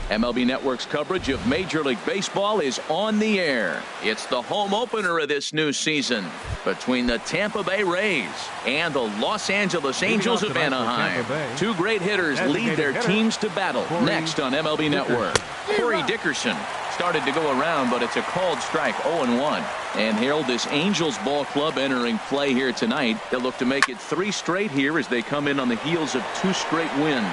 MLB Network's coverage of Major League Baseball is on the air. It's the home opener of this new season between the Tampa Bay Rays and the Los Angeles Angels of Anaheim. Two great hitters lead their teams to battle next on MLB Network. Corey Dickerson started to go around, but it's a called strike, 0-1. And Harold, this Angels ball club entering play here tonight. They'll look to make it 3 straight here as they come in on the heels of 2 straight wins.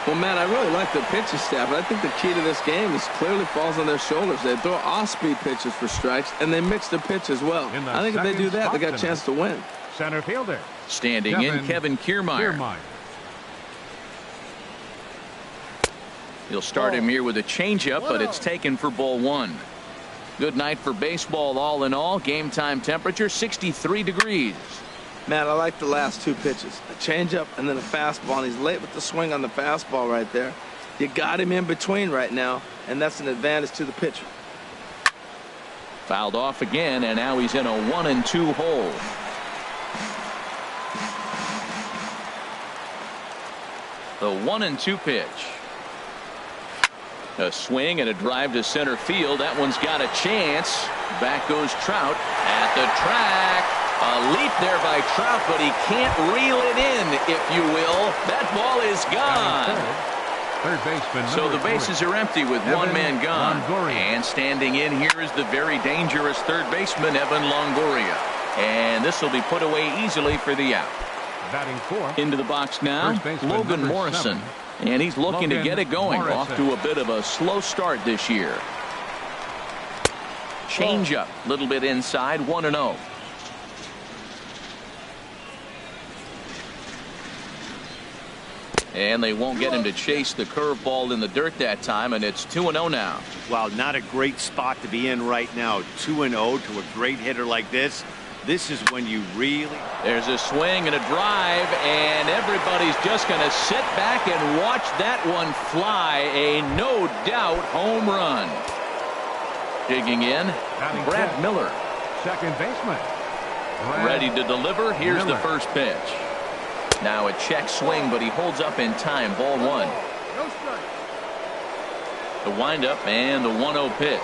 Well, Matt, I really like the pitching staff, but I think the key to this game is clearly falls on their shoulders. They throw off-speed pitches for strikes, and they mix the pitch as well. I think if they do that, they got a chance to win. Center fielder. Standing in, Kevin Kiermaier. He'll start him here with a changeup, but it's taken for ball 1. Good night for baseball all in all. Game time temperature 63 degrees. Matt, I like the last 2 pitches. A changeup and then a fastball, and he's late with the swing on the fastball right there. You got him in between right now, and that's an advantage to the pitcher. Fouled off again, and now he's in a 1-2 hole. The 1-2 pitch. A swing and a drive to center field. That one's got a chance. Back goes Trout at the track. A leap there by Trout, but he can't reel it in, if you will. That ball is gone. Third baseman. So the bases are empty with one man gone. And standing in here is the very dangerous third baseman, Evan Longoria. And this will be put away easily for the out. Batting 4. Into the box now, Logan Morrison. 7. And he's looking to get it going. Off to a bit of a slow start this year. Change up, a little bit inside, 1-0. And they won't get him to chase the curveball in the dirt that time, and it's 2-0 now. Wow, not a great spot to be in right now. 2-0 to a great hitter like this. This is when you really... There's a swing and a drive, and everybody's just going to sit back and watch that one fly. A no-doubt home run. Digging in, Brad Miller. Second baseman. Ready to deliver. Here's the first pitch. Now a check swing, but he holds up in time. Ball 1. The windup and the 1-0 pitch.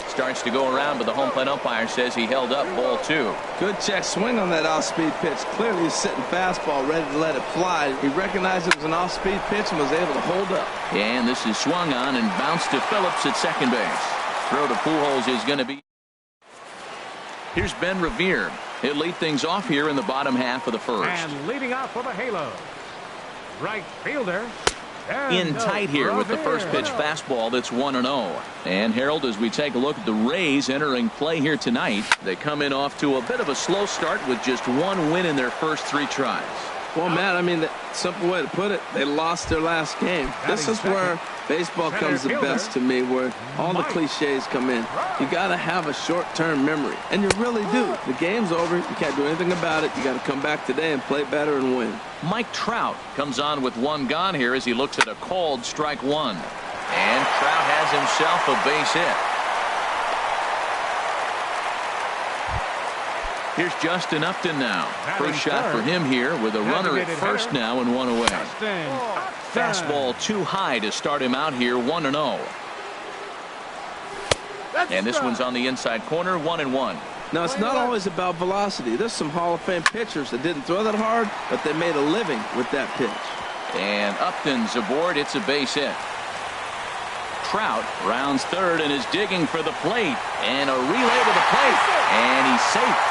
Starts to go around, but the home plate umpire says he held up. Ball 2. Good check swing on that off-speed pitch. Clearly he's sitting fastball, ready to let it fly. He recognized it was an off-speed pitch and was able to hold up. And this is swung on and bounced to Phillips at second base. Throw to Pujols is going to be... Here's Ben Revere. He'll lead things off here in the bottom half of the first. And leading off for the Halo, right fielder. In tight here with the first pitch fastball that's 1-0. And Harold, as we take a look at the Rays entering play here tonight, they come in off to a bit of a slow start with just 1 win in their first 3 tries. Well, Matt, I mean, the simple way to put it, they lost their last game. This is where baseball comes the best to me, where all the cliches come in. You got to have a short-term memory, and you really do. The game's over. You can't do anything about it. You got to come back today and play better and win. Mike Trout comes on with 1 gone here as he looks at a called strike 1. And Trout has himself a base hit. Here's Justin Upton now. First shot for him here with a runner at first now and 1 away. Fastball too high to start him out here, 1-0. And this one's on the inside corner, 1-1. Now, it's not always about velocity. There's some Hall of Fame pitchers that didn't throw that hard, but they made a living with that pitch. And Upton's aboard. It's a base hit. Trout rounds third and is digging for the plate. And a relay to the plate. And he's safe.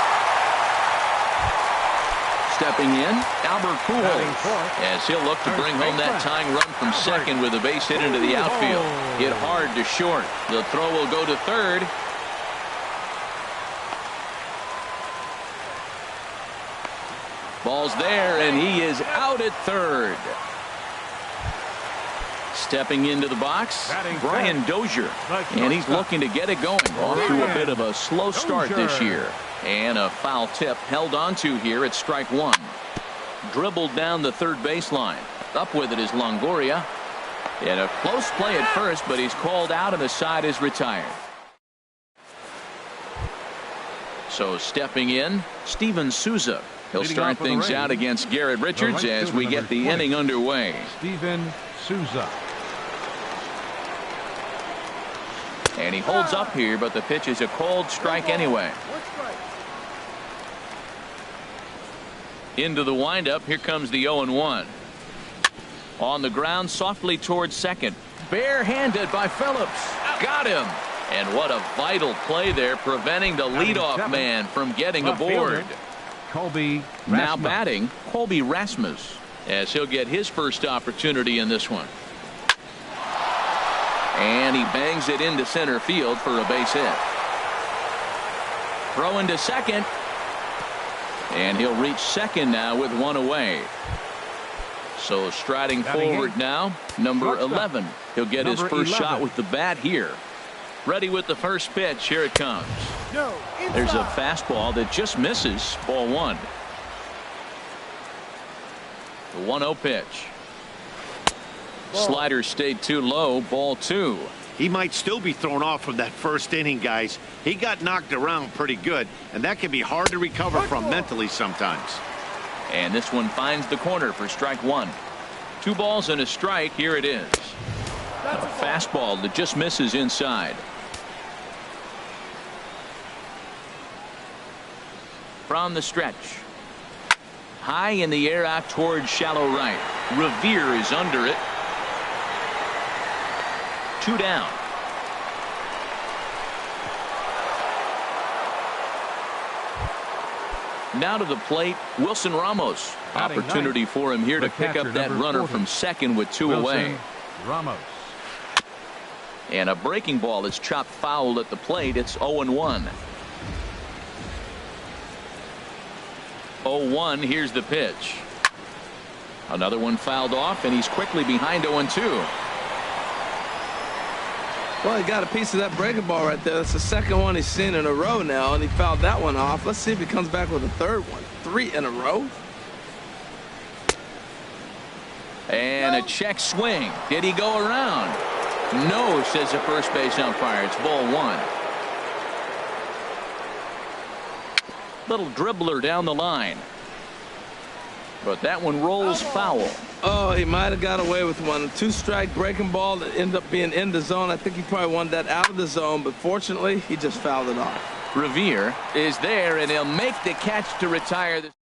Stepping in, Albert Pujols, as he'll look to bring home that tying run from second with a base hit into the outfield. Hit hard to short. The throw will go to third. Ball's there, and he is out at third. Stepping into the box, Brian Dozier, and he's looking to get it going. Off to a bit of a slow start this year. And a foul tip held onto here at strike 1. Dribbled down the third baseline. Up with it is Longoria. And a close play at first, but he's called out and the side is retired. So stepping in, Steven Souza. He'll start things out against Garrett Richards as we get the inning underway. Steven Souza. And he holds up here, but the pitch is a cold strike anyway. Into the windup. Here comes the 0-1. On the ground, softly towards second. Barehanded by Phillips. Got him. And what a vital play there, preventing the leadoff man from getting aboard. Now batting, Colby Rasmus, as he'll get his first opportunity in this one. And he bangs it into center field for a base hit. Throw into second. And he'll reach second now with one away. So striding forward now, number 11. He'll get his first shot with the bat here. Ready with the first pitch. Here it comes. There's a fastball that just misses. Ball one. The 1-0 pitch. Slider stayed too low. Ball two. He might still be thrown off from that first inning, guys. He got knocked around pretty good, and that can be hard to recover from mentally sometimes. And this one finds the corner for strike one. 2 balls and a strike. Here it is. A fastball that just misses inside. From the stretch. High in the air out towards shallow right. Revere is under it. 2 down. Now to the plate, Wilson Ramos. Opportunity for him here to pick up that runner from second with 2 away. Ramos. And a breaking ball is chopped foul at the plate. It's 0-1. 0-1. Here's the pitch. Another one fouled off, and he's quickly behind 0-2. Well, he got a piece of that breaking ball right there. That's the second one he's seen in a row now, and he fouled that one off. Let's see if he comes back with a third one. 3 in a row. And a check swing. Did he go around? No, says the first base umpire. It's ball one. Little dribbler down the line. But that one rolls foul. Oh, he might have got away with one. 2-strike breaking ball that ended up being in the zone. I think he probably wanted that out of the zone, but fortunately, he just fouled it off. Revere is there, and he'll make the catch to retire this.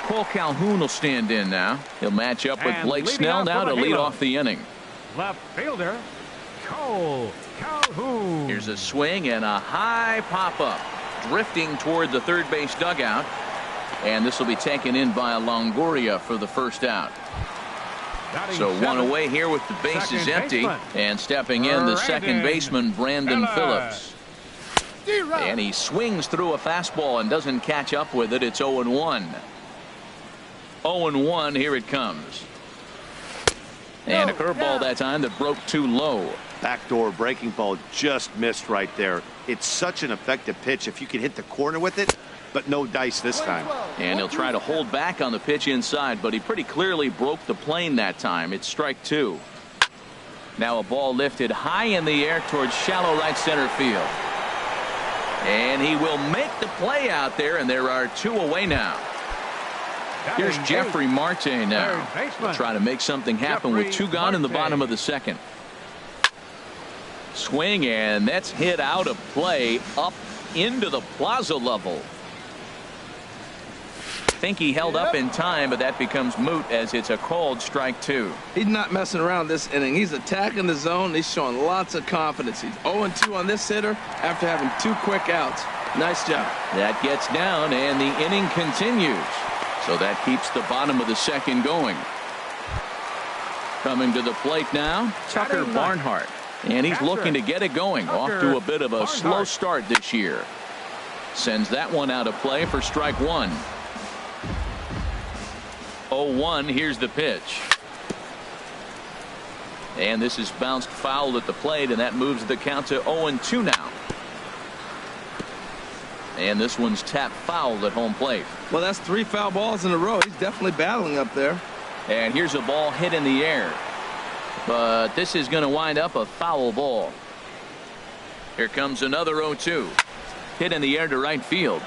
Cole Calhoun will stand in now. He'll match up with Blake Snell now to lead off the inning. Left fielder, Cole Calhoun. Here's a swing and a high pop-up. Drifting toward the third base dugout. And this will be taken in by Longoria for the first out. So one away here with the bases empty. And stepping in, the second baseman, Brandon Phillips. And he swings through a fastball and doesn't catch up with it. It's 0-1. 0-1. Here it comes. And a curveball that time that broke too low. Backdoor breaking ball just missed right there. It's such an effective pitch if you can hit the corner with it, but no dice this time. And he'll try to hold back on the pitch inside, but he pretty clearly broke the plane that time. It's strike 2. Now a ball lifted high in the air towards shallow right center field. And he will make the play out there, and there are 2 away now. Here's Jeffrey Marte now. He'll try to make something happen with 2 gone in the bottom of the second. Swing, and that's hit out of play up into the plaza level. Think he held up in time, but that becomes moot as it's a called strike 2. He's not messing around this inning. He's attacking the zone. He's showing lots of confidence. He's 0-2 on this hitter after having 2 quick outs. Nice job. That gets down, and the inning continues. So that keeps the bottom of the second going. Coming to the plate now, Tucker Barnhart. And he's looking to get it going. Off to a bit of a slow start this year. Sends that one out of play for strike 1. 0-1. Here's the pitch. And this is bounced foul at the plate, and that moves the count to 0-2 now. And this one's tapped foul at home plate. Well, that's 3 foul balls in a row. He's definitely battling up there. And here's a ball hit in the air. But this is going to wind up a foul ball. Here comes another 0-2. Hit in the air to right field.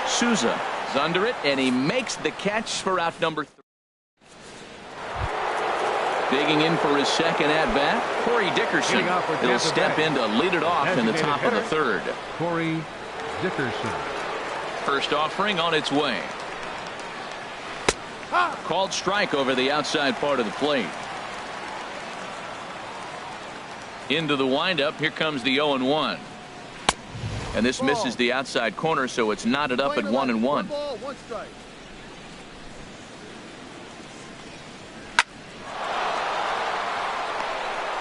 Souza is under it, and he makes the catch for out number 3. Digging in for his second at-bat, Corey Dickerson. He'll step in to lead it off in the top of the third. Corey Dickerson. First offering on its way. Called strike over the outside part of the plate. Into the windup. Here comes the 0-1. And this misses the outside corner, so it's knotted up at 1-1.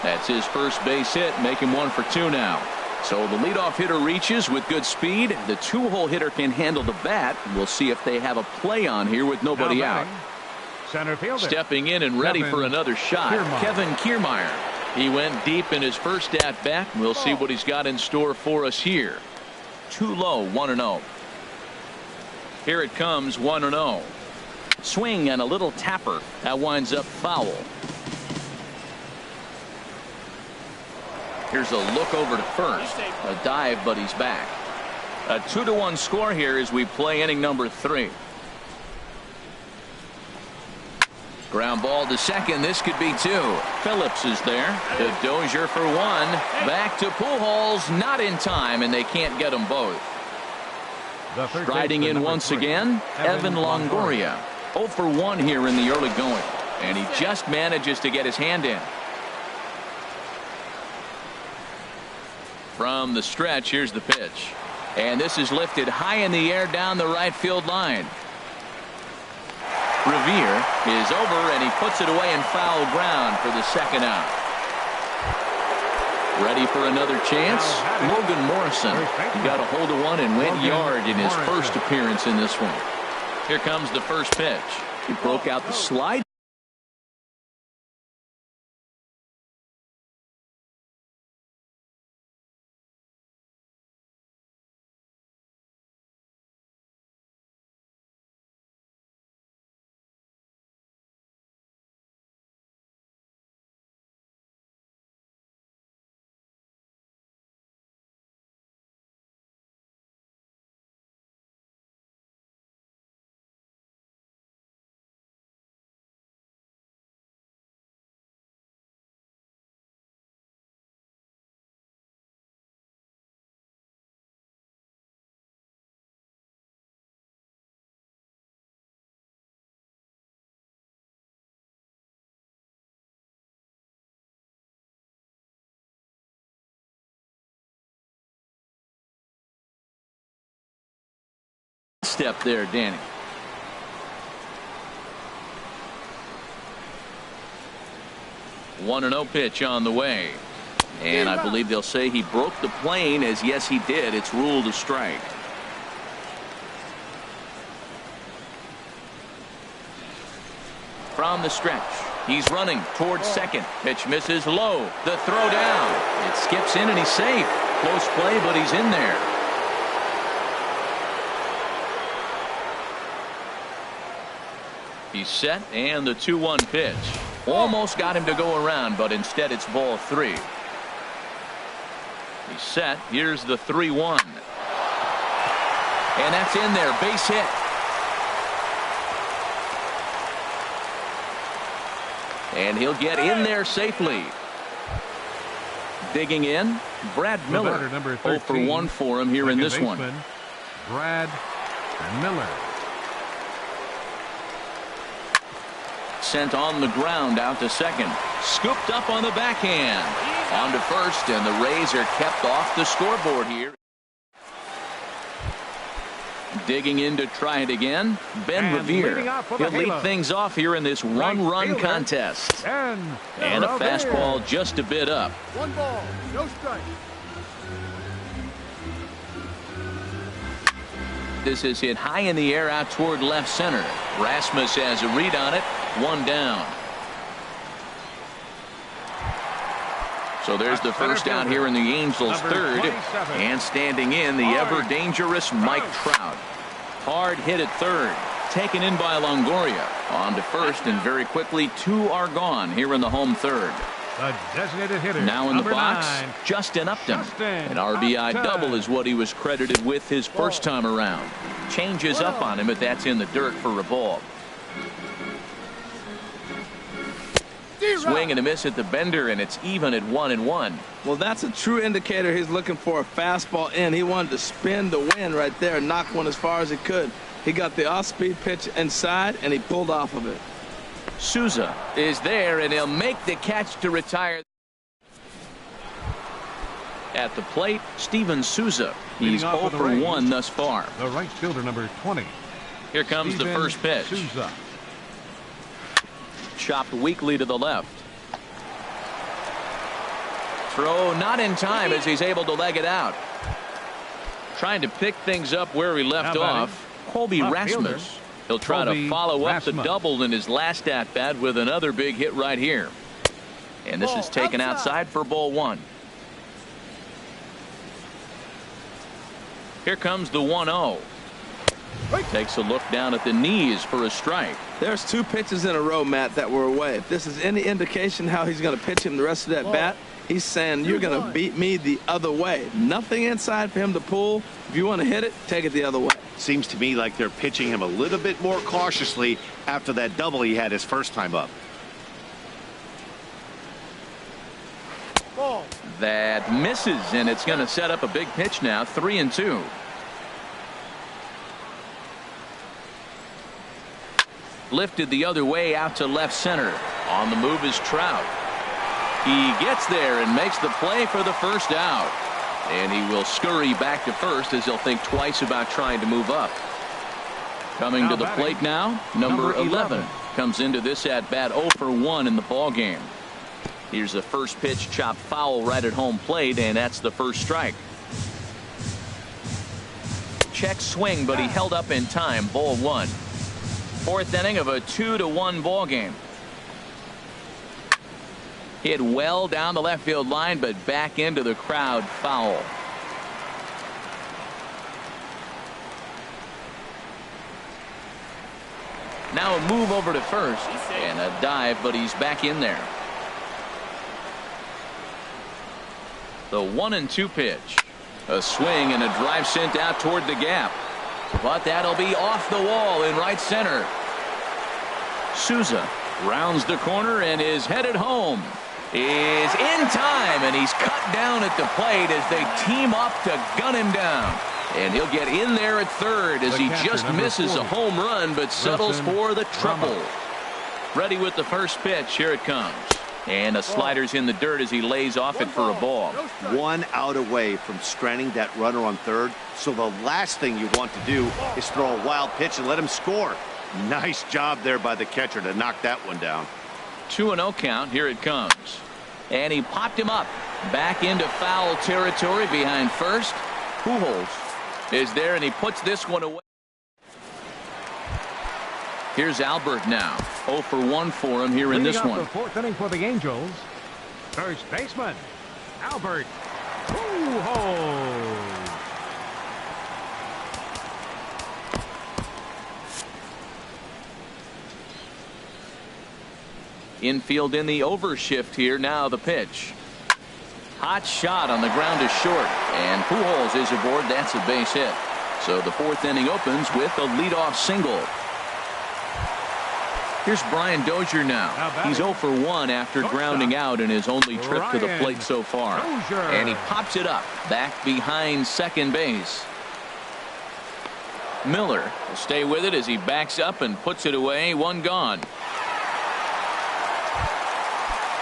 That's his first base hit, make him 1 for 2 now. So the leadoff hitter reaches with good speed. The 2-hole hitter can handle the bat. We'll see if they have a play on here with nobody out. Center fielder. Stepping in and ready for another shot, Kevin Kiermaier. He went deep in his first at-bat. We'll see what he's got in store for us here. Too low, 1-0. Here it comes, 1-0. Swing and a little tapper. That winds up foul. Here's a look over to first. A dive, but he's back. A 2-1 score here as we play inning number 3. Ground ball to second. This could be 2. Phillips is there. The Dozier for 1. Back to Pujols. Not in time, and they can't get them both. Striding in once again, Evan Longoria. 0 for 1 here in the early going. And he just manages to get his hand in. From the stretch, here's the pitch. And this is lifted high in the air down the right field line. Revere is over, and he puts it away in foul ground for the second out. Ready for another chance? Logan Morrison. He got a hold of one and went yard in his first appearance in this one. Here comes the first pitch. He broke out the slide. Step there, Danny. One 1-0 pitch on the way. And I believe they'll say he broke the plane, as yes he did. It's ruled a strike. From the stretch, he's running towards second. Pitch misses low. The throw down. It skips in and he's safe. Close play, but he's in there. He's set, and the 2-1 pitch. Almost got him to go around, but instead it's ball 3. He's set. Here's the 3-1. And that's in there. Base hit. And he'll get in there safely. Digging in, Brad Miller. 0 for 1 for him here in this one. Brad Miller. Sent on the ground out to second. Scooped up on the backhand. On to first, and the Rays are kept off the scoreboard here. Digging in to try it again, Ben Revere. He'll lead things off here in this one-run contest. And a fastball just a bit up. 1 ball, no strike. This is hit high in the air out toward left center. Rasmus has a read on it. 1 down. So there's the first out here in the Angels' third. And standing in, the ever-dangerous Mike Trout. Hard hit at third. Taken in by Longoria. On to first, and very quickly 2 are gone here in the home third. The designated hitter. Now in the box, 9, Justin Upton. An RBI double is what he was credited with his first time around. Changes up on him, but that's in the dirt for a ball. swing and a miss at the bender, and it's even at 1-1. Well, that's a true indicator he's looking for a fastball in. He wanted to spin the wind right there, knock one as far as he could. He got the off-speed pitch inside, and he pulled off of it. Souza is there, and he'll make the catch to retire. At the plate, Steven Souza. He's 0 for 1 thus far. The right fielder, number 20. Here comes the first pitch. Souza. Chopped weakly to the left. Throw not in time as he's able to leg it out. Trying to pick things up where he left off. Colby Rasmus. He'll try to follow up the double in his last at-bat with another big hit right here. And this is taken outside for ball 1. Here comes the 1-0. Takes a look down at the knees for a strike. There's 2 pitches in a row, Matt, that were away. If this is any indication how he's going to pitch him the rest of that bat, he's saying you're going to beat me the other way. Nothing inside for him to pull. If you want to hit it, take it the other way. Seems to me like they're pitching him a little bit more cautiously after that double he had his first time up. That misses, and it's going to set up a big pitch now. 3-2. Lifted the other way out to left center. On the move is Trout. He gets there and makes the play for the first out. And he will scurry back to first as he'll think twice about trying to move up. Coming to the plate now, number 11 comes into this at bat 0 for 1 in the ball game. Here's the first pitch, chopped foul right at home plate, and that's the first strike. Check swing, but he held up in time. Ball 1. 4th inning of a 2-1 ball game. Hit well down the left field line, but back into the crowd. Foul. Now a move over to first and a dive, but he's back in there. The 1-2 pitch. A swing and a drive sent out toward the gap. But that'll be off the wall in right center. Souza rounds the corner and is headed home. Is in time, and he's cut down at the plate as they team up to gun him down. And he'll get in there at third as he just misses a home run but settles for the triple. Ready with the first pitch. Here it comes. And a slider's in the dirt as he lays off it for a ball. 1 out away from stranding that runner on third. So the last thing you want to do is throw a wild pitch and let him score. Nice job there by the catcher to knock that one down. 2-0 count. Here it comes. And he popped him up. Back into foul territory behind first. Pujols is there, and he puts this one away. Here's Albert now. 0 for 1 for him here in this one. The 4th inning for the Angels. First baseman, Albert Pujols. Infield in the overshift here. Now the pitch. Hot shot on the ground is short, and Pujols is aboard. That's a base hit. So the 4th inning opens with a leadoff single. Here's Brian Dozier now. He's 0 for 1 after grounding out in his only trip to the plate so far. And he pops it up back behind second base. Miller will stay with it as he backs up and puts it away. 1 gone.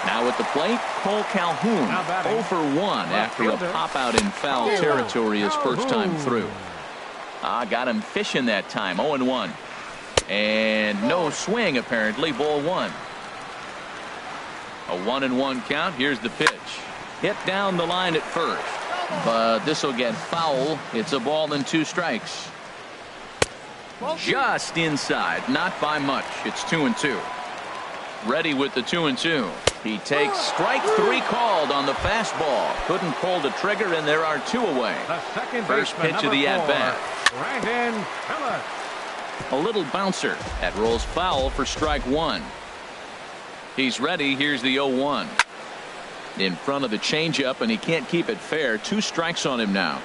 Now at the plate, Cole Calhoun 0 for 1 after a pop out in foul territory his first time through. Got him fishing that time. 0-1. And no swing apparently. Ball 1. A 1-1 count. Here's the pitch. Hit down the line at first, but this will get foul. It's a ball and 2 strikes. Just inside, not by much. It's 2-2. Ready with the 2-2. He takes strike 3 called on the fastball. Couldn't pull the trigger, and there are 2 away. First pitch of the at-bat. Brandon Phillips. A little bouncer. That rolls foul for strike 1. He's ready. Here's the 0-1. In front of the changeup, and he can't keep it fair. 2 strikes on him now.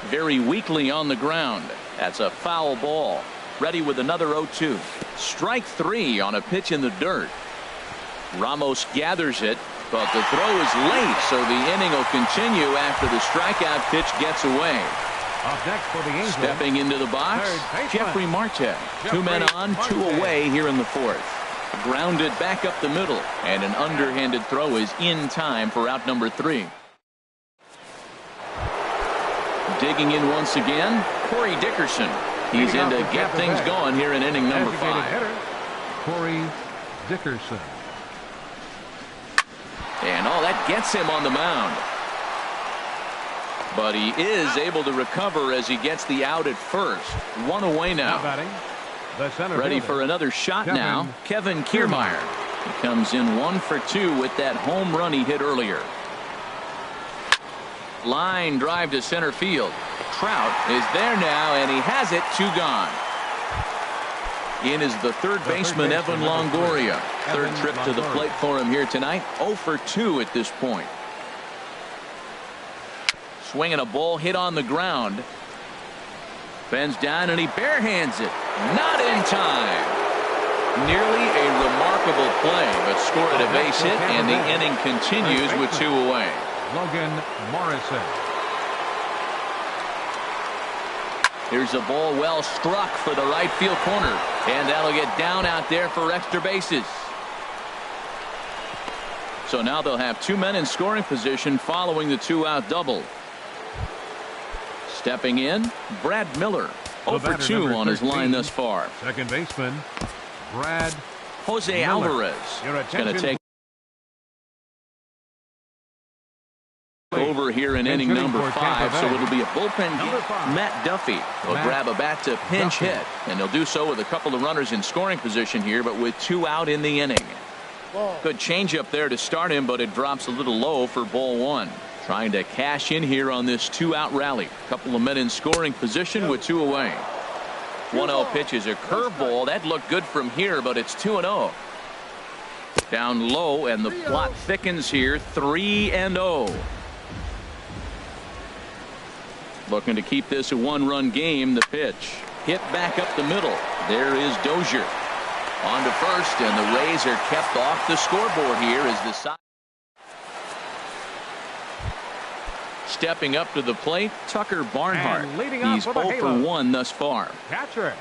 Very weakly on the ground. That's a foul ball. Ready with another 0-2. Strike 3 on a pitch in the dirt. Ramos gathers it, but the throw is late, so the inning will continue after the strikeout pitch gets away. Up next for the Angels. Stepping into the box, Jeffrey Marte. 2 men on, 2 away here in the 4th. Grounded back up the middle, and an underhanded throw is in time for out number 3. Digging in once again, Corey Dickerson. He's in to get things going here in inning number 5. Corey Dickerson. And that gets him on the mound. But he is able to recover as he gets the out at first. 1 away now. Ready for another shot now, Kevin Kiermaier. He comes in 1 for 2 with that home run he hit earlier. Line drive to center field. Trout is there now, and he has it. 2 gone. In is the third baseman, Evan Longoria. Third trip to the plate for him here tonight. 0 for 2 at this point. Swinging a ball hit on the ground. Bends down and he barehands it. Not in time. Nearly a remarkable play, but scored a base hit, and the inning continues with 2 away. Logan Morrison. Here's a ball well struck for the right field corner, and that'll get down out there for extra bases. So now they'll have 2 men in scoring position following the 2-out double. Stepping in, Brad Miller. 0 for 2 on his line thus far. Second baseman, Brad Jose Miller. Alvarez is going to take over here in inning number 5, so it'll be a bullpen game. Matt Duffy will grab a bat to pinch hit, and he'll do so with a couple of runners in scoring position here, but with 2 out in the inning. Good changeup there to start him, but it drops a little low for ball 1. Trying to cash in here on this 2-out rally. Couple of men in scoring position with 2 away. 1-0 pitch is a curveball. That looked good from here, but it's 2-0. Down low, and the plot thickens here. 3-0. Looking to keep this a 1-run game. The pitch hit back up the middle. There is Dozier on to first, and the Rays are kept off the scoreboard here as the side. Stepping up to the plate, Tucker Barnhart. He's 0 for 1 thus far. Catcher.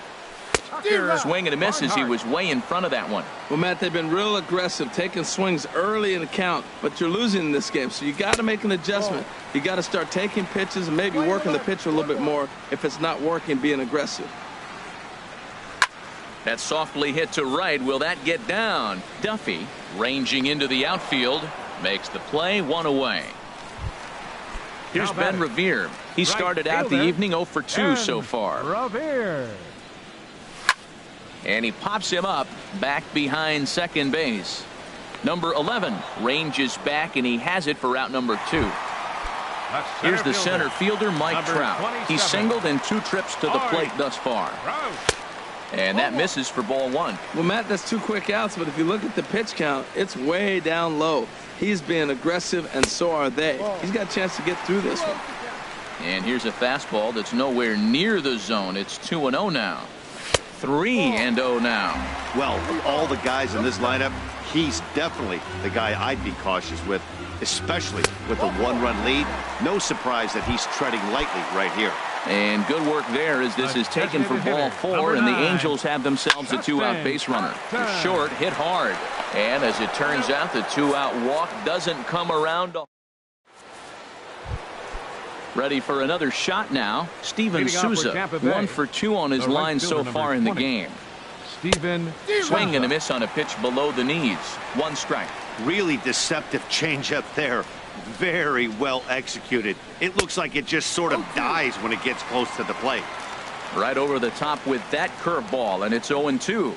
Swing and a miss as he was way in front of that one. Well, Matt, they've been real aggressive, taking swings early in the count, but you're losing in this game, so you got to make an adjustment. You got to start taking pitches and maybe working the pitcher a little bit more if it's not working, being aggressive. That softly hit to right. Will that get down? Duffy, ranging into the outfield, makes the play. 1 away. Here's Ben Revere. He started out the evening 0 for 2 so far. Revere. And he pops him up back behind second base. Number 11 ranges back, and he has it for out number 2. Here's the center fielder, Mike Trout. He's singled in 2 trips to the plate thus far. And that misses for ball 1. Well, Matt, that's 2 quick outs, but if you look at the pitch count, it's way down low. He's being aggressive, and so are they. He's got a chance to get through this one. And here's a fastball that's nowhere near the zone. It's 2-0 now. 3-0 now. Well, of all the guys in this lineup, he's definitely the guy I'd be cautious with, especially with a 1-run lead. No surprise that he's treading lightly right here. And good work there as this is taken for ball 4, and the Angels have themselves a 2-out base runner. They're short, hit hard. And as it turns out, the 2-out walk doesn't come around. Ready for another shot now. Steven Souza, 1 for 2 on his line so far in the game. Steven Swing and a miss on a pitch below the knees. 1 strike. Really deceptive changeup there. Very well executed. It looks like it just sort of dies when it gets close to the plate. Right over the top with that curveball, and it's 0-2.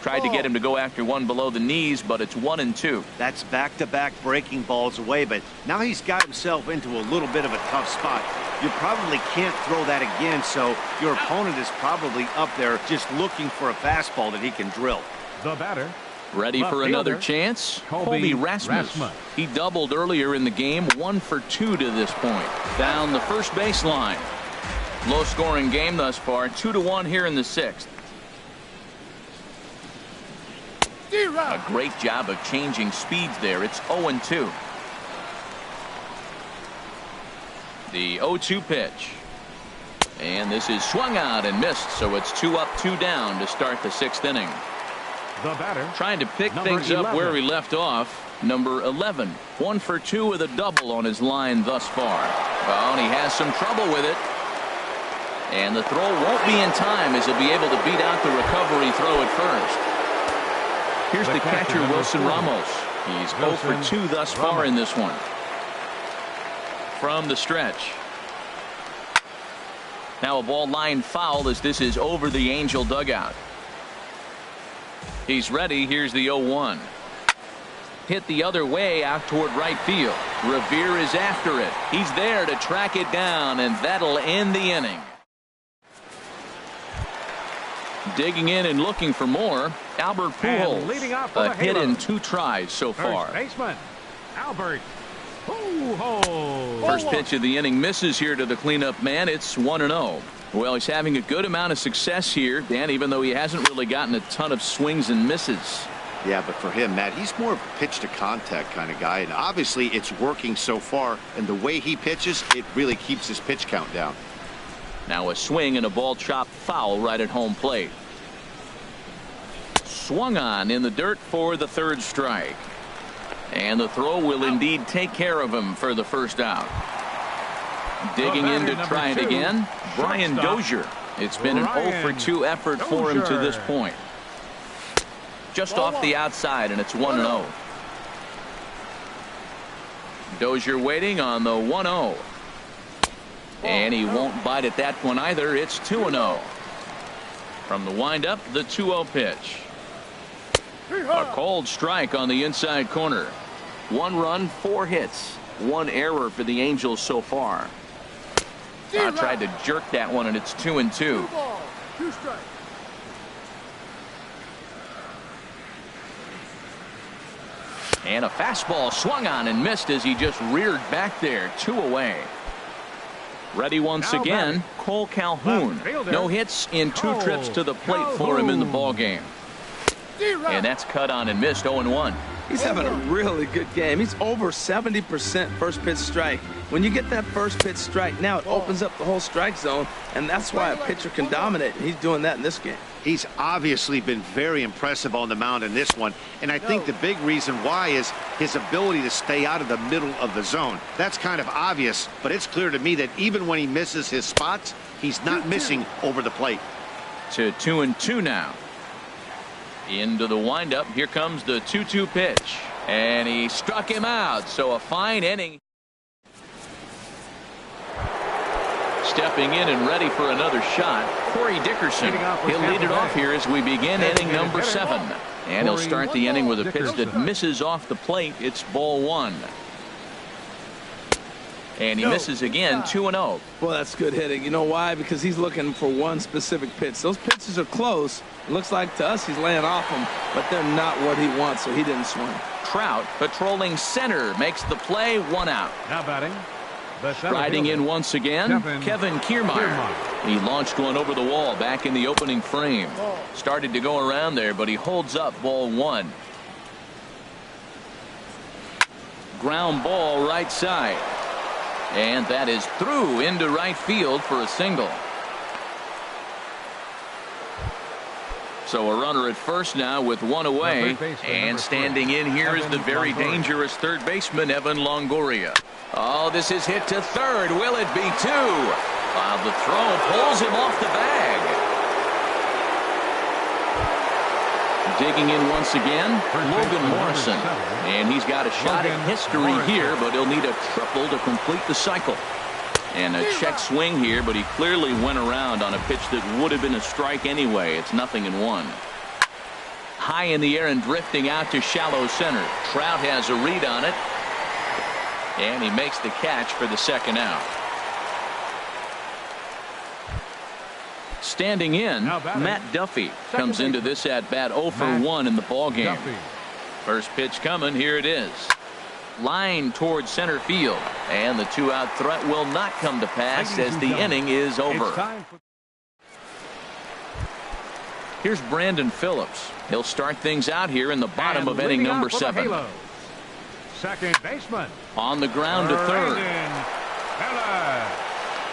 Tried to get him to go after one below the knees, but it's 1-2. That's back-to-back breaking balls away, but now he's got himself into a little bit of a tough spot. You probably can't throw that again, so your opponent is probably up there just looking for a fastball that he can drill. The batter. Ready for another chance? Colby Rasmus. He doubled earlier in the game, 1 for 2 to this point. Down the first baseline. Low-scoring game thus far, 2-1 here in the 6th. A great job of changing speeds there. It's 0-2. The 0-2 pitch. And this is swung out and missed, so it's 2 up, 2 down to start the 6th inning. The batter, trying to pick number things up 11. where we left off. Number 11, 1 for 2 with a double on his line thus far. Well, and he has some trouble with it. And the throw won't be in time as he'll be able to beat out the recovery throw at first. Here's the catcher, Wilson Ramos. He's 0 for 2 thus far in this one. From the stretch. Now a ball line foul as this is over the Angel dugout. He's ready. Here's the 0-1. Hit the other way out toward right field. Revere is after it. He's there to track it down, and that'll end the inning. Digging in and looking for more, Albert Pujols. A hit in 2 tries so far. First baseman, Albert Pujols. First pitch of the inning misses here to the cleanup man. It's 1-0. Well, he's having a good amount of success here, Dan, even though he hasn't really gotten a ton of swings and misses. Yeah, but for him, Matt, he's more of a pitch to contact kind of guy, and obviously it's working so far, and the way he pitches, it really keeps his pitch count down. Now a swing and a ball chopped foul right at home plate. Swung on in the dirt for the 3rd strike. And the throw will indeed take care of him for the first out. Digging in to try it again, Brian Dozier. It's been an 0 for 2 effort for him to this point. Just off the outside, and it's 1-0. Dozier waiting on the 1-0. And he won't bite at that one either. It's 2-0. From the windup, the 2-0 pitch. A cold strike on the inside corner. 1 run, 4 hits. 1 error for the Angels so far. I tried to jerk that one, and it's 2-2. 2 strikes. And a fastball swung on and missed as he just reared back there. 2 away. Ready once again, Cole Calhoun. No hits in 2 trips to the plate for him in the ballgame. And that's cut on and missed. 0-1. He's having a really good game. He's over 70% first pitch strike. When you get that first pitch strike, now it opens up the whole strike zone, and that's why a pitcher can dominate, and he's doing that in this game. He's obviously been very impressive on the mound in this one, and I think the big reason why is his ability to stay out of the middle of the zone. That's kind of obvious, but it's clear to me that even when he misses his spots, he's not missing over the plate. To 2-2 now. Into the windup. Here comes the 2-2 pitch. And he struck him out. So a fine inning. Stepping in and ready for another shot, Corey Dickerson. He'll lead it off here as we begin inning number 7. And he'll start the inning with a pitch that misses off the plate. It's ball 1. And he misses again, 2-0. Well, that's good hitting. You know why? Because he's looking for one specific pitch. Those pitches are close. It looks like to us he's laying off them, but they're not what he wants, so he didn't swing. Trout patrolling center makes the play. 1 out. Now batting. Striding in once again, Kevin Kiermaier. He launched one over the wall back in the opening frame. Started to go around there, but he holds up ball 1. Ground ball right side. And that is through into right field for a single. So a runner at first now with 1 away. And standing in here is the very dangerous third baseman, Evan Longoria. Oh, this is hit to third. Will it be 2? While the throw pulls him off the bag. Digging in once again, Logan Morrison. And he's got a shot at history here, but he'll need a triple to complete the cycle. And a check swing here, but he clearly went around on a pitch that would have been a strike anyway. It's 0-1. High in the air and drifting out to shallow center. Trout has a read on it. And he makes the catch for the second out. Standing in, Matt Duffy comes into this at bat 0 for 1 in the ballgame. First pitch coming. Here it is. Line towards center field. And the 2-out threat will not come to pass as the inning is over. Here's Brandon Phillips. He'll start things out here in the bottom of inning number 7. Second baseman. On the ground to third.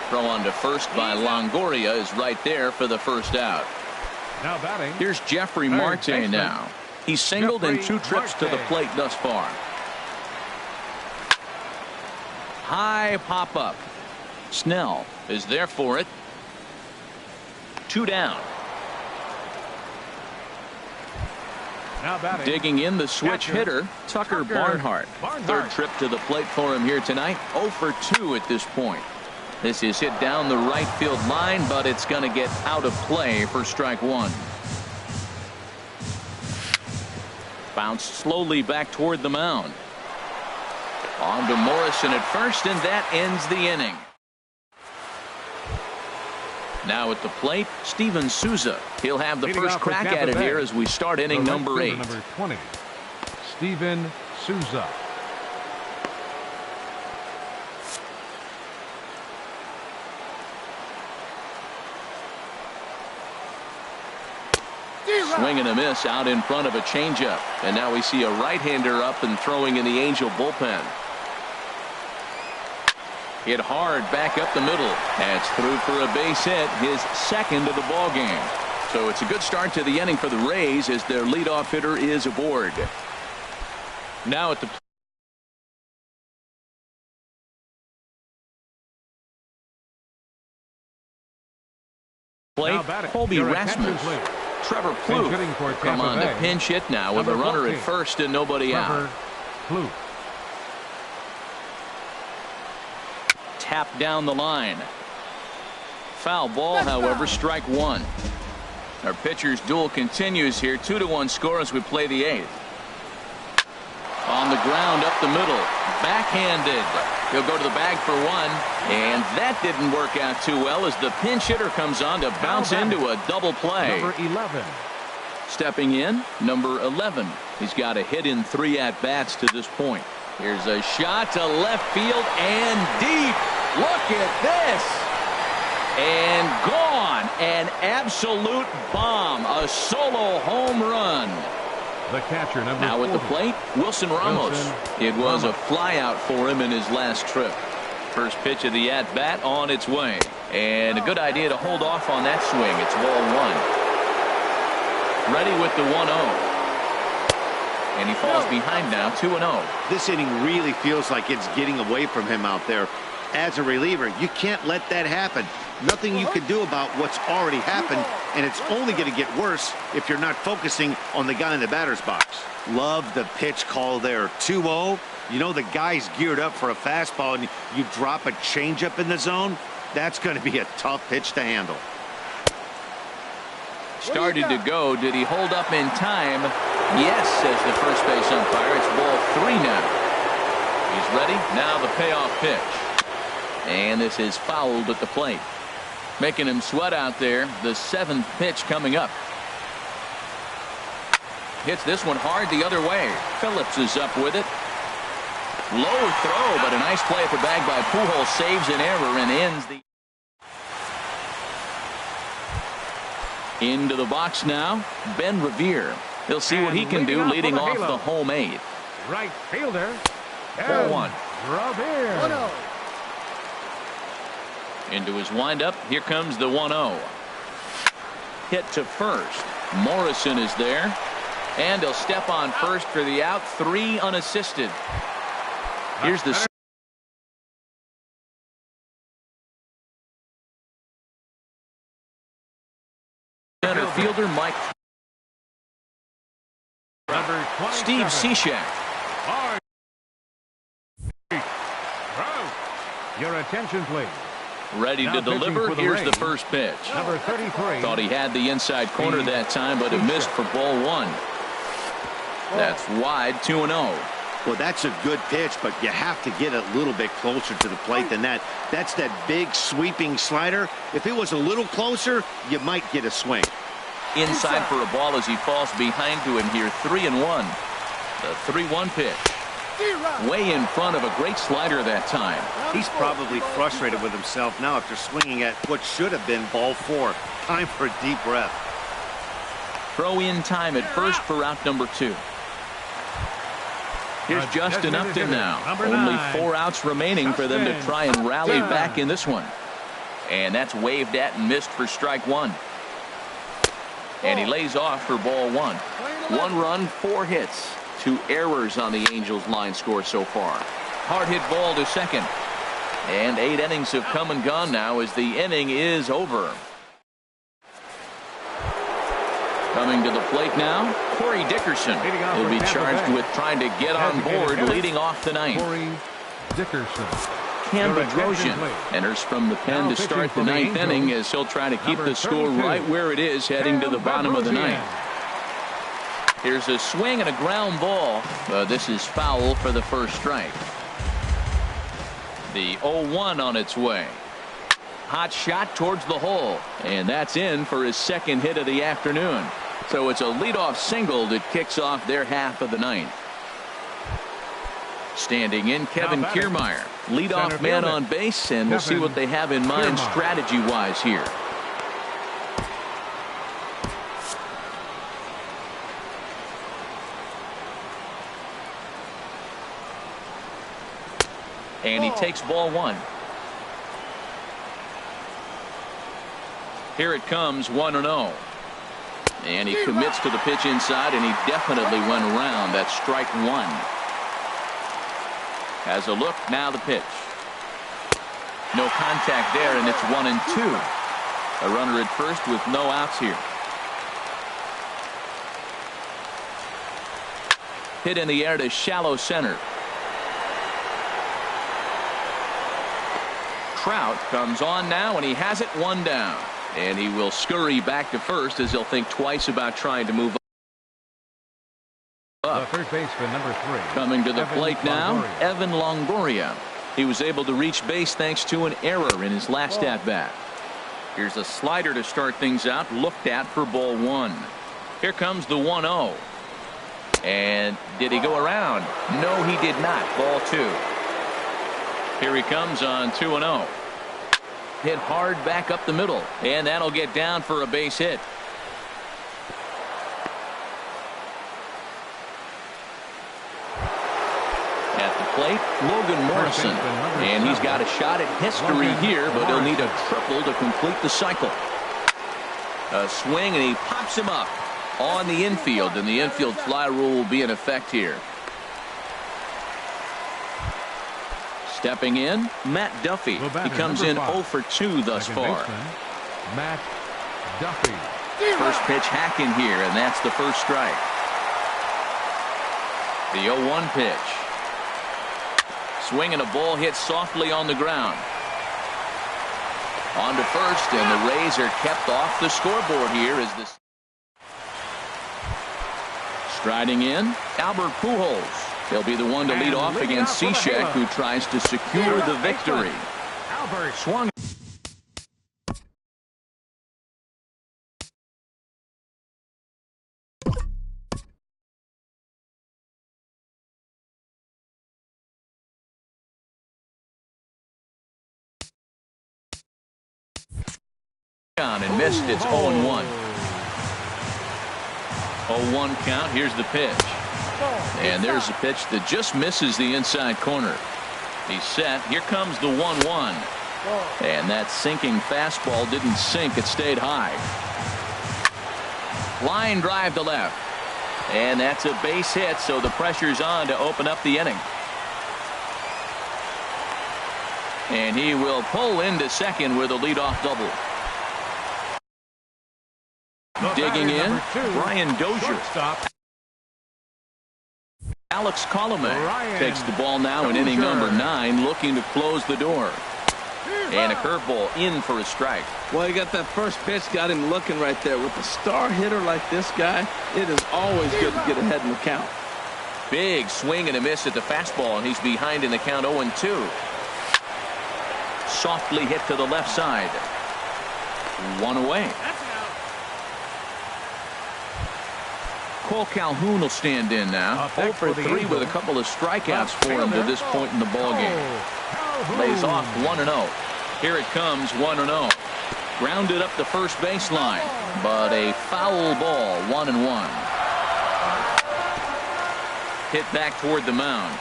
Throw on to first by Longoria is right there for the first out. Now batting. Here's Jeffrey Marte now. He's singled in 2 trips to the plate thus far. High pop up. Snell is there for it. 2 down. Now batting. Digging in the switch hitter, Tucker Barnhart. Third trip to the plate for him here tonight. 0 for 2 at this point. This is hit down the right field line, but it's going to get out of play for strike 1. Bounced slowly back toward the mound. On to Morrison at first, and that ends the inning. Now at the plate, Steven Souza. He'll have the first crack at it here as we start inning number 8. Number 20, Steven Souza. Swing and a miss out in front of a changeup. And now we see a right-hander up and throwing in the Angel bullpen. Hit hard back up the middle. That's through for a base hit, his second of the ball game. So it's a good start to the inning for the Rays as their leadoff hitter is aboard. Now at the plate, Colby Rasmus. Trevor Plouffe come on the pinch hit now with a runner at first and nobody out. Tap down the line. Foul ball, however, strike 1. Our pitcher's duel continues here. 2-1 score as we play the 8th. On the ground up the middle. Backhanded. He'll go to the bag for 1. And that didn't work out too well as the pinch hitter comes on to bounce into a double play. Number 11. Stepping in, number 11. He's got a hit in 3 at-bats to this point. Here's a shot to left field and deep. Look at this. And gone. An absolute bomb. A solo home run. The catcher, number now 40. at the plate, Wilson Ramos. It was a flyout for him in his last trip. First pitch of the at-bat on its way. And a good idea to hold off on that swing. It's ball 1. Ready with the 1-0. And he falls behind now, 2-0. This inning really feels like it's getting away from him out there. As a reliever, you can't let that happen. Nothing you can do about what's already happened, and it's only going to get worse if you're not focusing on the guy in the batter's box. Love the pitch call there. 2-0. You know the guy's geared up for a fastball, and you drop a changeup in the zone. That's going to be a tough pitch to handle. Started to go. Did he hold up in time? Yes, says the first base umpire. It's ball 3 now. He's ready. Now the payoff pitch. And this is fouled at the plate. Making him sweat out there. The 7th pitch coming up. Hits this one hard the other way. Phillips is up with it. Low throw, but a nice play at the bag by Pujols. Saves an error and ends the... Into the box now, Ben Revere. He'll see what he can do leading off the home 8th. Right fielder. 4-1. Revere. 1-0. Into his windup. Here comes the 1-0. Hit to first. Morrison is there. And he'll step on first for the out. 3 unassisted. Here's the center fielder, Mike. Steve Cishek. Your attention, please. Ready to deliver. Here's the first pitch. Number 33. Thought he had the inside corner that time, but it missed for ball 1. That's wide, 2-0. Well, that's a good pitch, but you have to get a little bit closer to the plate than that. That's that big sweeping slider. If it was a little closer, you might get a swing. Inside for a ball as he falls behind to him here, 3-1. The 3-1 pitch. Way in front of a great slider that time. He's probably frustrated with himself now after swinging at what should have been ball 4. Time for a deep breath. Throw in time at first for out number 2. Here's Justin Upton now. Only 4 outs remaining for them to try and rally back in this one. And that's waved at and missed for strike 1. And he lays off for ball 1. 1 run, 4 hits. 2 errors on the Angels line score so far. Hard hit ball to second. And 8 innings have come and gone now as the inning is over. Coming to the plate now, Corey Dickerson. He'll be charged with trying to get on board leading off the 9th. Corey Dickerson. Cam Bedrosian enters from the pen to start the 9th inning as he'll try to keep the score right where it is heading to the bottom of the 9th. Here's a swing and a ground ball. This is foul for the first strike. The 0-1 on its way. Hot shot towards the hole, and that's in for his second hit of the afternoon. So it's a leadoff single that kicks off their half of the 9th. Standing in, Kevin Kiermaier, leadoff man on base, and we'll see what they have in mind strategy-wise here. And he takes ball 1. Here it comes, 1-0. And he commits to the pitch inside, and he definitely went around. That's strike 1. Has a look, now the pitch. No contact there, and it's 1-2. A runner at first with no outs here. Hit in the air to shallow center. Trout comes on now, and he has it 1 down. And he will scurry back to first as he'll think twice about trying to move up. The third baseman, number 3. Coming to the plate now, Evan Longoria. He was able to reach base thanks to an error in his last at-bat. Here's a slider to start things out, looked at for ball 1. Here comes the 1-0. And did he go around? No, he did not. Ball 2. Here he comes on 2-0. Hit hard back up the middle, and that'll get down for a base hit. At the plate, Logan Morrison, and he's got a shot at history here, but he'll need a triple to complete the cycle. A swing, and he pops him up on the infield, and the infield fly rule will be in effect here. Stepping in, Matt Duffy. He comes in 0 for 2 thus far. Matt Duffy. First pitch hacking here, and that's the first strike. The 0-1 pitch. Swing and a ball hit softly on the ground. On to first, and the Rays are kept off the scoreboard here as this. Striding in, Albert Pujols. He'll be the one to lead off against Cishek, who tries to secure the victory. Albert Swung. And missed. It's 0-1. 0-1 count. Here's the pitch. And there's a pitch that just misses the inside corner. He's set. Here comes the 1-1. And that sinking fastball didn't sink. It stayed high. Line drive to left. And that's a base hit, so the pressure's on to open up the inning. And he will pull into second with a leadoff double. Digging in, Brian Dozier. Alex Colomé takes the ball now in inning number 9, looking to close the door. And a curveball in for a strike. Well, he got that first pitch, got him looking right there. With a star hitter like this guy, it is always good to get ahead in the count. Big swing and a miss at the fastball, and he's behind in the count 0-2. Softly hit to the left side. 1 away. Cole Calhoun will stand in now. 0 for 3 with a couple of strikeouts for him to this point in the ballgame. Lays off 1-0. Here it comes, 1-0. Grounded up the first baseline, but a foul ball, 1-1. Hit back toward the mound.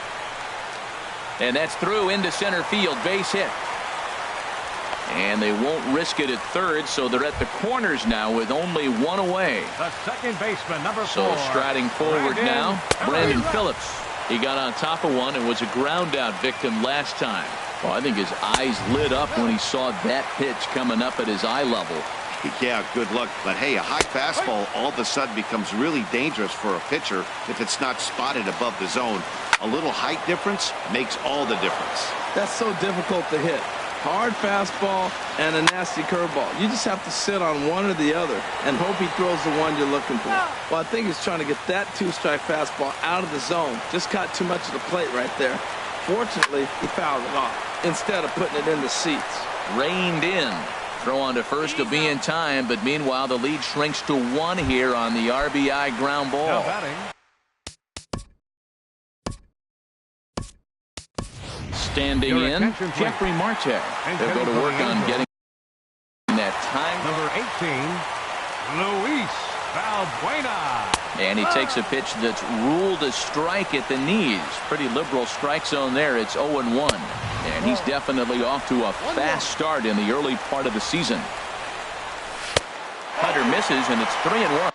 And that's through into center field, base hit. And they won't risk it at third, so they're at the corners now with only one away. The second baseman, number 4. So striding forward now, Brandon Phillips. He got on top of one and was a ground out victim last time. Well, I think his eyes lit up when he saw that pitch coming up at his eye level. Yeah, good luck. But hey, a high fastball all of a sudden becomes really dangerous for a pitcher if it's not spotted above the zone. A little height difference makes all the difference. That's so difficult to hit. Hard fastball and a nasty curveball. You just have to sit on one or the other and hope he throws the one you're looking for. Well, I think he's trying to get that 2-strike fastball out of the zone. Just caught too much of the plate right there. Fortunately, he fouled it off instead of putting it in the seats. Reined in. Throw on to first to be in time, but meanwhile the lead shrinks to 1 here on the RBI ground ball. Now batting. Standing in, Jeffrey Marte. They'll go to work on getting that time. Number 18, Luis Valbuena. And he takes a pitch that's ruled a strike at the knees. Pretty liberal strike zone there. It's 0-1. And he's definitely off to a fast start in the early part of the season. Cutter misses, and it's 3-1.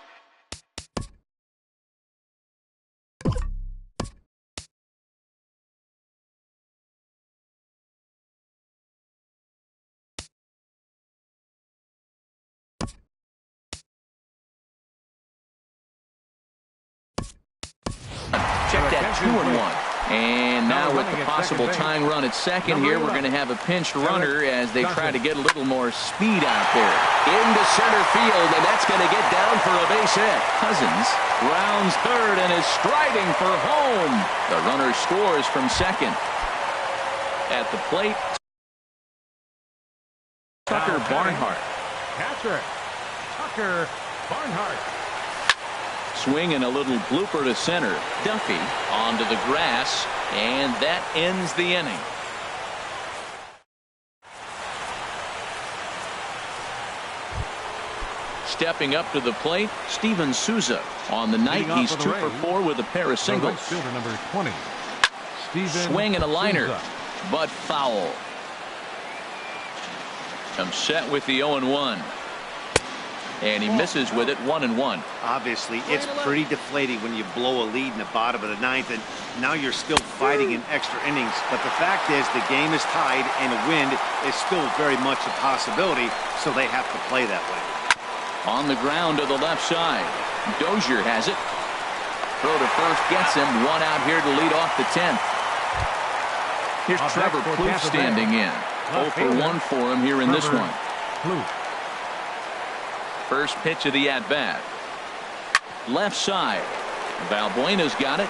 Check that, 2-1. And now with the possible tying run at second here, we're going to have a pinched runner as they try to get a little more speed out there. Into center field, and that's going to get down for a base hit. Cousins rounds third and is striding for home. The runner scores from second. At the plate, Tucker Barnhart. Catcher, Tucker Barnhart. Swing and a little blooper to center. Duffy onto the grass, and that ends the inning. Stepping up to the plate, Steven Souza. On the night, he's 2 for 4 with a pair of singles. Fielder number 20, Swing and a liner, but foul. I'm set with the 0-1. And he misses with it, 1-1. Obviously, it's pretty deflating when you blow a lead in the bottom of the ninth, and now you're still fighting in extra innings. But the fact is, the game is tied, and a win is still very much a possibility, so they have to play that way. On the ground to the left side. Dozier has it. Throw to first gets him. 1 out here to lead off the 10th. Here's Trevor Plouffe standing in. 0 for 1 for him here in this one. First pitch of the at-bat. Left side. Valbuena's got it.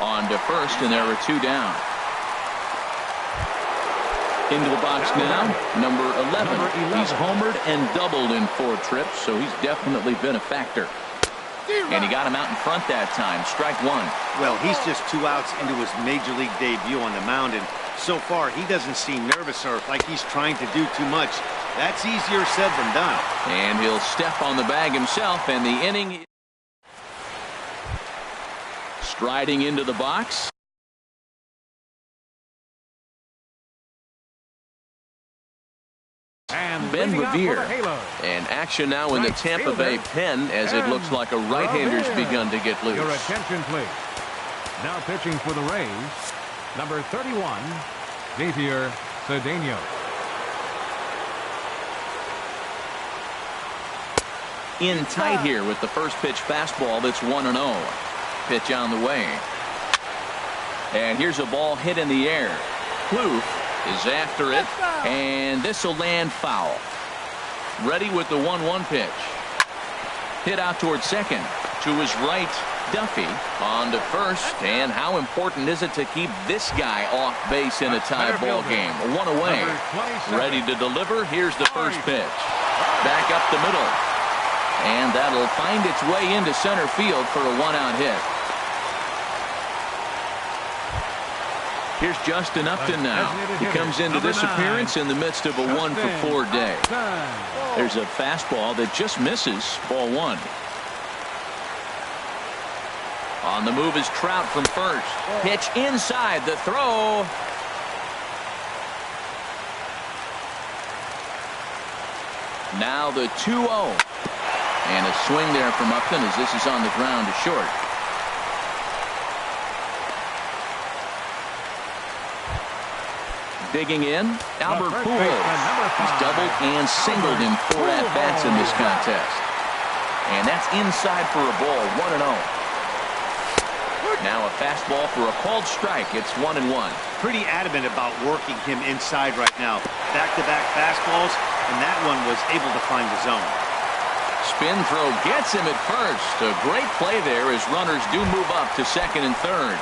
On to first, and there are 2 down. Into the box now, number 11. He's homered and doubled in 4 trips, so he's definitely been a factor. And he got him out in front that time. Strike 1. Well, he's just 2 outs into his major league debut on the mound, and so far he doesn't seem nervous or like he's trying to do too much. That's easier said than done. And he'll step on the bag himself, and the inning. Striding into the box. And Ben Revere. And action now in the Tampa Bay pen as it looks like a right-hander's begun to get loose. Your attention, please. Now pitching for the Rays, number 31, Javier Cedeno. In tight here with the first pitch fastball that's 1-0. Pitch on the way. And here's a ball hit in the air. Plouffe is after it, and this will land foul. Ready with the 1-1 pitch. Hit out towards second. To his right, Duffy on to first. And how important is it to keep this guy off base in a tie ball game? 1 away. Ready to deliver. Here's the first pitch. Back up the middle. And that'll find its way into center field for a one-out hit. Here's Justin Upton now. He comes into this appearance in the midst of a 1-for-4 day. There's a fastball that just misses, ball one. On the move is Trout from first. Pitch inside, the throw. Now the 2-0. And a swing there from Upton as this is on the ground to short. Digging in, Albert Pujols. He's doubled and singled in 4 at-bats in this contest. And that's inside for a ball, 1-0. Now a fastball for a called strike. It's 1-1. Pretty adamant about working him inside right now. Back-to-back fastballs, and that one was able to find the zone. Spin throw gets him at first. A great play there as runners do move up to second and third.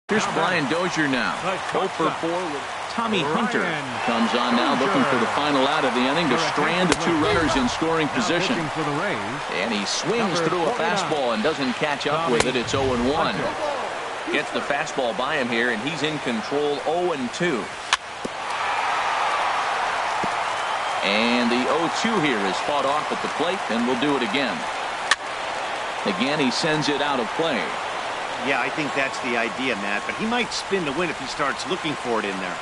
Here's Brian Dozier now. 0 for 4 with Tommy Hunter. Comes on now looking for the final out of the inning to strand the 2 runners in scoring position. And he swings through a fastball and doesn't catch up with it. It's 0-1. Gets the fastball by him here, and he's in control 0-2. And the 0-2 here is fought off at the plate, and we'll do it again. Again, he sends it out of play. Yeah, I think that's the idea, Matt, but he might spin to win if he starts looking for it in there.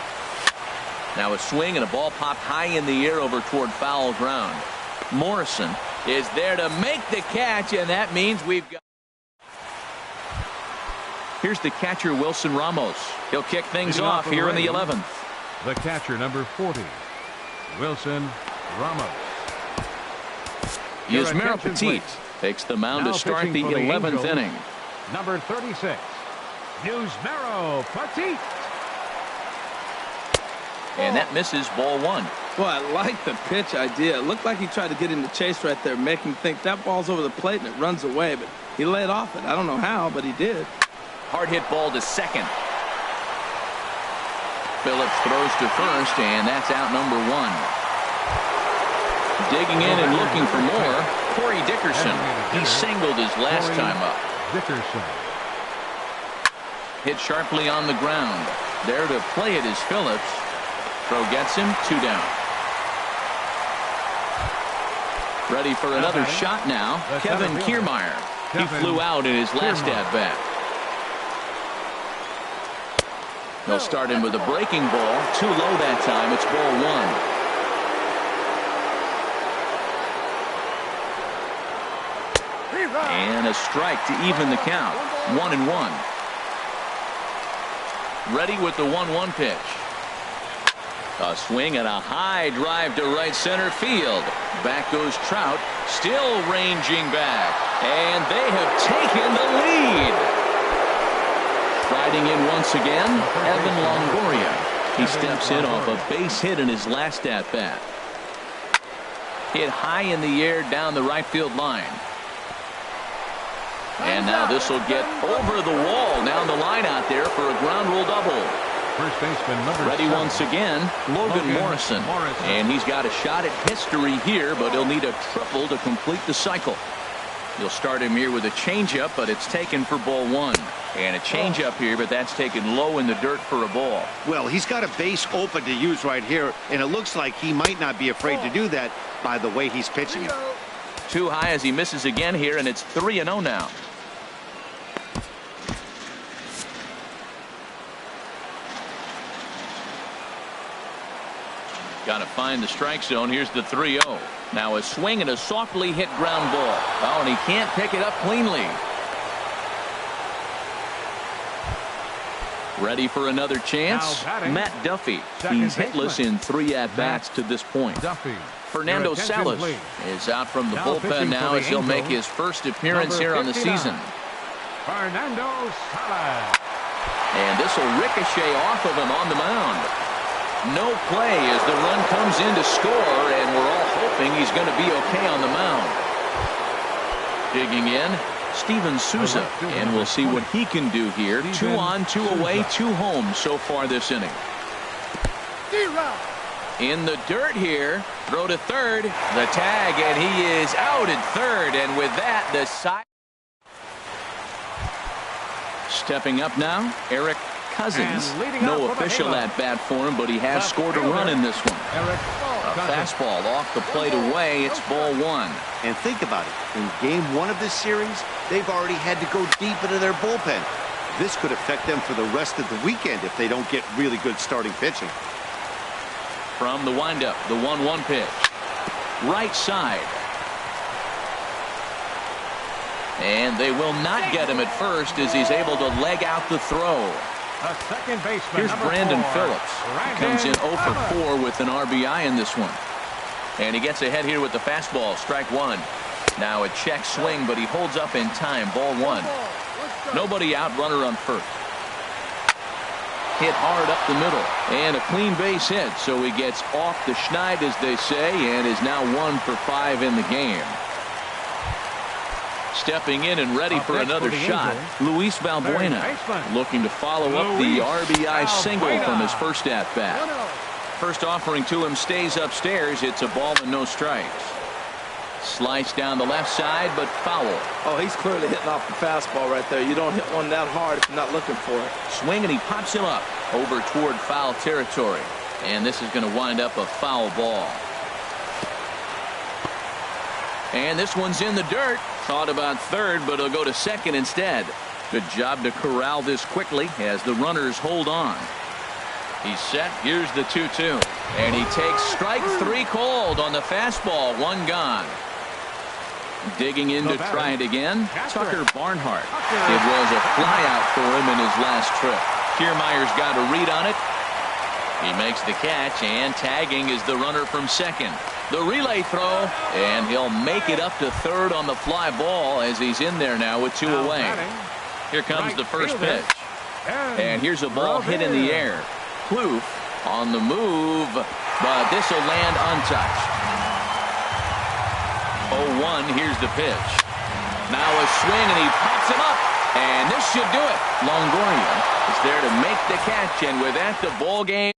Now a swing and a ball popped high in the air over toward foul ground. Morrison is there to make the catch, and that means we've got... Here's the catcher, Wilson Ramos. He'll kick things off here in the 11th. The catcher, number 40, Wilson Ramos. Yusmeiro Petit takes the mound to start the 11th inning. Number 36, Yusmeiro Petit. And that misses, ball one. Boy, I like the pitch idea. It looked like he tried to get in the chase right there, make him think that ball's over the plate and it runs away, but he laid off it. I don't know how, but he did. Hard hit ball to second. Phillips throws to first, and that's out number 1. Digging in and looking for more, Corey Dickerson. He singled his last time up. Dickerson. Hit sharply on the ground. There to play it is Phillips. Throw gets him, 2 down. Ready for another shot now, Kevin Kiermaier. He flew out in his last at-bat. They'll start him with a breaking ball. Too low that time. It's ball 1. And a strike to even the count. 1-1. Ready with the 1-1 pitch. A swing and a high drive to right center field. Back goes Trout, still ranging back. And they have taken the lead. Riding in once again, Evan Longoria. He steps in off a base hit in his last at-bat. Hit high in the air down the right field line. And now this will get over the wall down the line out there for a ground rule double. First baseman number Ready 7. once again, Logan Morrison. And he's got a shot at history here, but he'll need a triple to complete the cycle. You'll start him here with a changeup, but it's taken for ball 1. And a changeup here, but that's taken low in the dirt for a ball. Well, he's got a base open to use right here, and it looks like he might not be afraid to do that by the way he's pitching it. Too high as he misses again here, and it's 3-0 now. Got to find the strike zone. Here's the 3-0. Now a swing and a softly hit ground ball. Oh, and he can't pick it up cleanly. Ready for another chance? Matt Duffy. He's hitless in 3 at-bats to this point. Fernando Salas is out from the bullpen now as he'll make his first appearance here on the season. Fernando Salas. And this will ricochet off of him on the mound. No play as the run comes in to score, and we're all hoping he's going to be okay on the mound. Digging in, Steven Souza, and we'll see what he can do here. 2 on, 2 away, 2 home so far this inning. In the dirt here. Throw to third. The tag, and he is out at third. And with that, the side. Stepping up now, Eric Cousins. No official at bat for him, but he has scored a run in this one. A fastball off the plate away. It's ball one. And think about it. In game one of this series, they've already had to go deep into their bullpen. This could affect them for the rest of the weekend if they don't get really good starting pitching. From the windup, the 1-1 pitch. Right side. And they will not get him at first as he's able to leg out the throw. Here's Brandon Phillips. He comes in 0 for 4 with an RBI in this one. And he gets ahead here with the fastball. Strike one. Now a check swing, but he holds up in time. Ball one. Nobody out, runner on first. Hit hard up the middle. And a clean base hit, so he gets off the schneid, as they say, and is now 1 for 5 in the game. Stepping in and ready for another shot, Luis Valbuena, looking to follow up the RBI single from his first at-bat. First offering to him stays upstairs. It's a ball and no strikes. Slice down the left side, but foul. Oh, he's clearly hitting off the fastball right there. You don't hit one that hard if you're not looking for it. Swing, and he pops him up over toward foul territory. And this is going to wind up a foul ball. And this one's in the dirt. Thought about third, but he'll go to second instead. Good job to corral this quickly as the runners hold on. He's set. Here's the 2-2. And he takes strike three called on the fastball. One gone. Digging in to try it again, Tucker Barnhart. It was a flyout for him in his last trip. Kiermaier's got a read on it. He makes the catch, and tagging is the runner from second. The relay throw, and he'll make it up to third on the fly ball as he's in there now with 2 away. Here comes the first pitch. And here's a ball hit in the air. Kloof on the move, but this will land untouched. 0-1, here's the pitch. Now a swing, and he pops him up, and this should do it. Longoria is there to make the catch, and with that, the ball game.